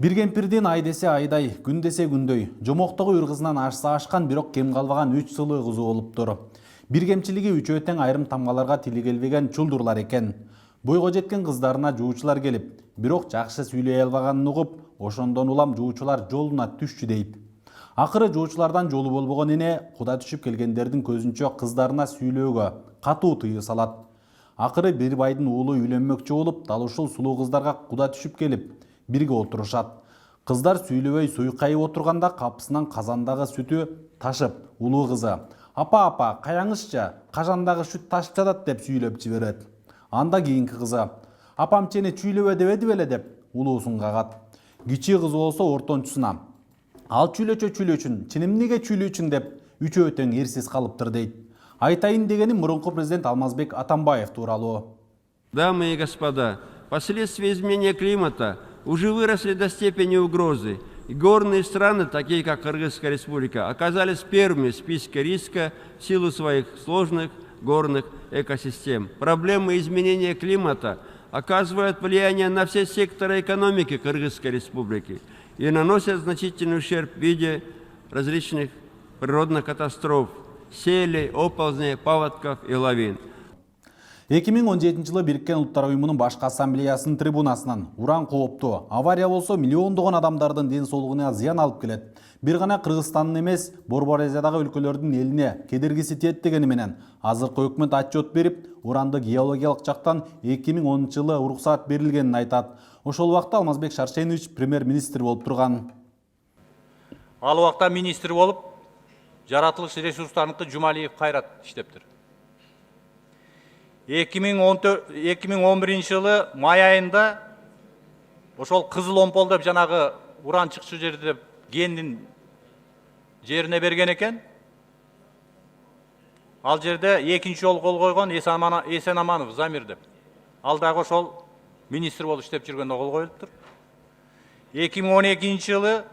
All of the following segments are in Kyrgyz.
Бир кемпирдин ай десе айдай, күн десе күндөй, жомоктогу ыргызынан ашса ашкан, бирок кем калбаган 3 сылуу кызы болуптур. Бир кемчилиги үчөө тең айрым тамгаларга тили келбеген чулдурлар экен. Бойго жеткен кыздарына жуучулар келип, бирок жакшы сүйлөй албаганын угуп, ошондон улам жуучулар жолуна түшчү дейт. Акыры жуучулардан жолу болбогон эне куда түшүп келгендердин көзүнчө кыздарына сүйлөөгө катуу тыюу салат. Акыры бир байдын уулу үйлөнмөкчү болуп, дал ушул сулуу кыздарга куда түшүп келип, бирге отурушат. Кыздар сүйлөбөй суйкайып отурганда капысынан казандагы сүтү ташып, улуу кызы: "Апа, каяңызчы, кажандагы сүт ташып жатат" деп сүйлөп жиберет. Анда кийинки кызы: "Апам сени чүйлөбө дебеди беле" деп улуусун кагат. Кичүү кызы болсо ортончусуна: "Ал чүйлөчүн, чын эмнеге чүйлөчүн" деп үчөө тең эрсиз калыптыр дейт. Айтайын дегеним мурунку президент Алмазбек Атамбаев тууралуу. Дамы и господа, последствия изменения климата уже выросли до степени угрозы. И горные страны, такие как Кыргызская республика, оказались первыми в списке риска в силу своих сложных горных экосистем. Проблемы изменения климата оказывают влияние на все секторы экономики Кыргызской республики и наносят значительный ущерб в виде различных природных катастроф, селей, оползней, паводков и лавин. 2017 жылы Бириккен Улуттар Уюмунун башкы ассамблеясынын трибунасынан уран кооптуу авария болсо миллиондогон адамдардын ден соолугуна зыян алып келет. Бир гана Кыргызстандын эмес, Борбор Азиядагы өлкөлөрдүн элине кедергиси тиет дегени менен азыркы өкмөт отчет берип, уранды геологиялык жактан 2010 жылы уруксаат берилгенин айтат. Ошол убакта Алмазбек Шаршенович премьер-министр болуп турган. Ал убакта министр болуп, жаратылыш ресурстарыныкы Жумалиев Кайрат иштептир. 2011 жылы май айында ошол Кызыл Омпол деп жанагы уран чыкчу жерде деп кендин жерине берген экен. Ал жерде экинчи жолу кол койгон Эсенаманов Замир деп. Ал дагы ошол министр болуп иштеп жүргөндө кол коюлуптур. 2012 жылы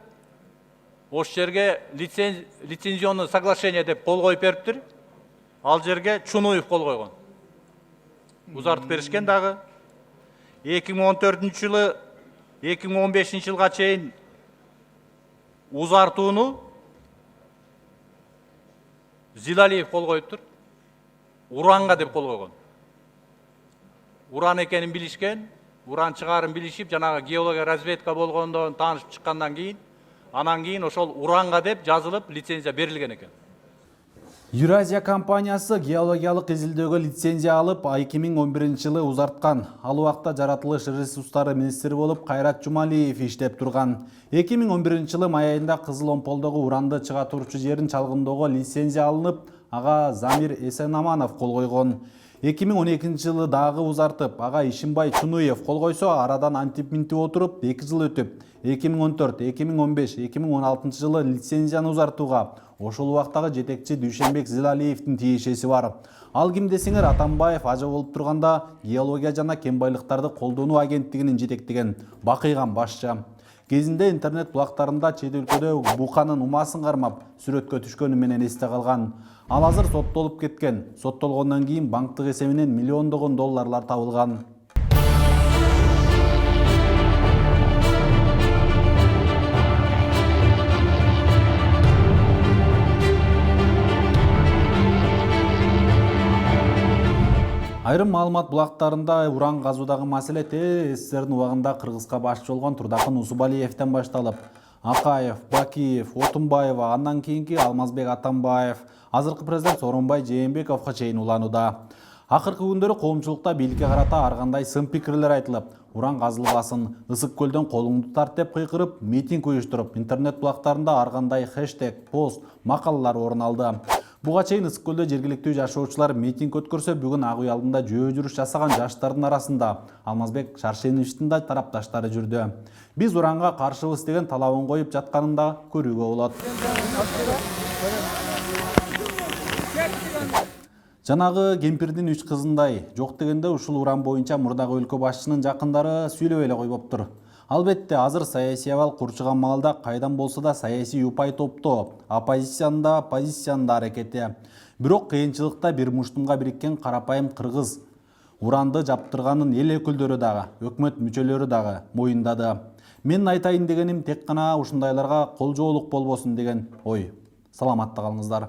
ошол жерге лицензионный соглашение деп кол коюп бериптир. Ал жерге Чунуев кол койгон. Узартып беришкен дагы. 2014 жылы 2015 жылга чейин узартууну Зилалиев кол коюптур. Уранга деп кол койгон. Уран экенин билишкен, уран чыгарын билишип, жанагы геология разведка болгондон таанышып чыккандан кийин, анан кийин ошол уранга деп жазылып лицензия берилген экен. Юразия компаниясы геологиялык изилдөөгө лицензия алып, 2011 жылы узарткан. Ал убакта жаратылыш ресурстары министри болуп Кайрат Жумалиев иштеп турган. 2011 жылы май айында Кызыл Омполдогу уранды чыга турчу жерин чалгындоого лицензия алынып, ага Замир Эсенаманов кол койгон. 2012 жылы дагы узартып, ага Ишимбай Чунуев кол койсо, арадан антип-минтип отуруп 2 жыл өтүп, 2014, 2015, 2016 жылы лицензияны узартууга ошол убактагы жетекчи Дүйшенбек Зилалиевдин тиешеси бар. Ал ким десеңер, Атамбаев ажы болуп турганда геология жана кен байлыктарды колдонуу агенттигинин жетектеген бакыйган башчы. Кезинде интернет булактарында чет өлкөдө буканын умасын кармап сүрөткө түшкөнү менен эсте калган. Ал азыр соттолуп кеткен. Соттолгондон кийин банктык эсебинен миллиондогон долларлар табылган. Айрым маалымат булактарында уран казуудагы маселе СССРдин убагында Кыргызга башчы болгон Турдакын Усубалиевден башталып, Акаев, Бакиев, Отунбаева, андан кийинки Алмазбек Атамбаев, азыркы президент Сооронбай Жээнбековго чейин уланууда. Акыркы күндөрү коомчулукта бийликке карата ар кандай сын пикирлер айтылып, уран казылбасын, ысык көлдөн колуңду тарт деп кыйкырып, митинг уюштуруп, интернет булактарында ар кандай хэштег, пост, макалалар орун алды. Буга чейин ысык көлдө жергиликтүү жашоочулар митинг өткөрсө, бүгүн ак үй алдында жөө жүрүш жасаган жаштардын арасында Алмазбек Шаршеновичтин да тарапташтары жүрдү. Биз уранга каршыбыз деген талабын коюп жатканын да көрүүгө болот. Жанагы кемпирдин 3 кызындай, жок дегенде ушул уран боюнча мурдагы өлкө башчынын жакындары сүйлөп эле койбоптур. Албетте, азыр саясий абал курчуган маалда кайдан болсо да саясий упай топтоо, оппозициянын да, позициянын да аракети. Бирок кыйынчылыкта бир муштумга бириккен карапайым кыргыз уранды жаптырганын эл өкүлдөрү дагы, өкмөт мүчөлөрү дагы моюндады. Мен айтайын дегеним тек гана ушундайларга колжоолук болбосун деген ой. Саламатта калыңыздар.